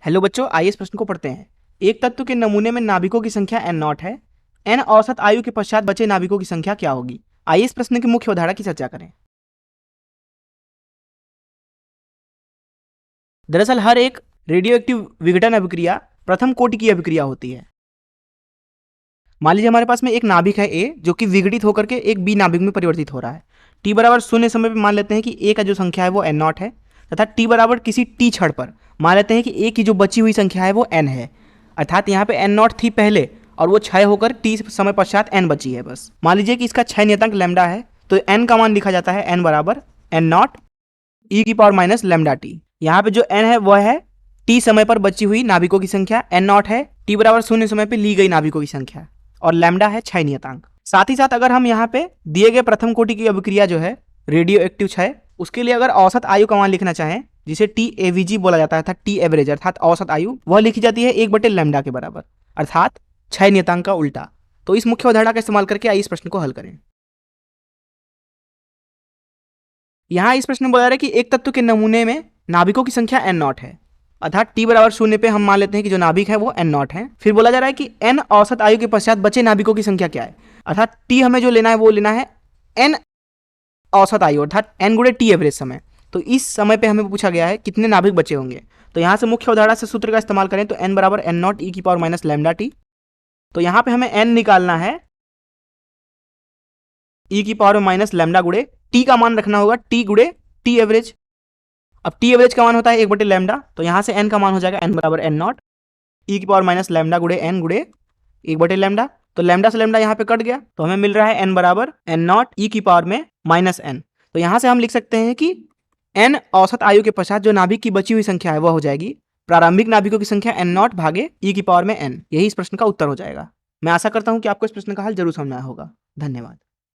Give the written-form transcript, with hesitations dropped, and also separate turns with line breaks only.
Hello बच्चों, आइए इस प्रश्न को पढ़ते हैं। एक तत्व के नमूने में नाभिकों की संख्या n नॉट है। n औसत आयु के पश्चात बचे नाभिकों की संख्या क्या होगी? आइए इस प्रश्न की मुख्य अवधारणा की चर्चा करें। दरअसल हर एक रेडियो एक्टिव विघटन अभिक्रिया प्रथम कोटि की अभिक्रिया होती है। मान लीजिए हमारे पास में एक नाभिक है A, जो कि विघटित होकर के एक B नाभिक में परिवर्तित हो रहा है। t बराबर 0 समय पर मान लेते हैं कि A का जो संख्या है वो n नॉट है, तथा t बराबर किसी t क्षण पर मान लेते हैं कि A की जो बची हुई संख्या है वो n है। अर्थात यहाँ पे n नॉट थी पहले और वो क्षय होकर t समय पश्चात n बची है। बस मान लीजिए कि इसका क्षय नियतांक लैम्डा है, तो n का मान लिखा जाता है n बराबर n नॉट e की पावर माइनस लैम्डा टी। यहाँ पे जो n है वह है t समय पर बची हुई नाभिकों की संख्या, n नॉट है t बराबर 0 समय पर ली गई नाभिकों की संख्या, और लैम्डा है क्षय नियतांक। साथ ही साथ अगर हम यहाँ पे दिए गए प्रथम कोटि की अभिक्रिया जो है रेडियो एक्टिव क्षय, उसके लिए अगर औसत आयु का मान लिखना चाहें, जिसे टी एवीजी बोला जाता है, टी एवरेज अर्थात औसत आयु, वह लिखी जाती है 1/लैम्डा के बराबर, अर्थात क्षय नियतांक का उल्टा। तो इस मुख्य अवधारणा का इस्तेमाल करके आइए इस प्रश्न को हल करें। यहाँ इस प्रश्न में बोला रहा है कि एक तत्व के नमूने में नाभिकों की संख्या n नॉट है, अर्थात t बराबर 0 पे हम मान लेते हैं कि जो नाभिक है वो n नॉट है। फिर बोला जा रहा है कि n औसत आयु के पश्चात बचे नाभिकों की संख्या क्या है, अर्थात t हमें जो लेना है वो लेना है n औसत आयु अर्थात n गुणे t एवरेज समय। तो इस समय पे हमें पूछा गया है कितने नाभिक बचे होंगे। तो यहाँ से मुख्य अवधारणा से सूत्र का इस्तेमाल करें तो n बराबर n नॉट e की पावर माइनस लैम्डा टी। तो यहाँ पे हमें n निकालना है e की पावर माइनस लैम्डा गुणे t का मान रखना होगा t गुणे t एवरेज। अब t एवरेज का मान होता है 1/लैम्डा, तो यहाँ से n का मान हो जाएगा n बराबर n नॉट e की पावर माइनस लैम्डा गुणे n गुणे 1/लैम्डा। तो लैम्डा से लैम्डा यहाँ पे कट गया, तो हमें मिल रहा है n बराबर n नॉट e की पावर में माइनस n। तो यहाँ से हम लिख सकते हैं कि n औसत आयु के पश्चात जो नाभिक की बची हुई संख्या है वह हो जाएगी प्रारंभिक नाभिकों की संख्या n नॉट भागे e की पावर में n। यही इस प्रश्न का उत्तर हो जाएगा। मैं आशा करता हूँ कि आपको इस प्रश्न का हल जरूर समझ में आया होगा। धन्यवाद।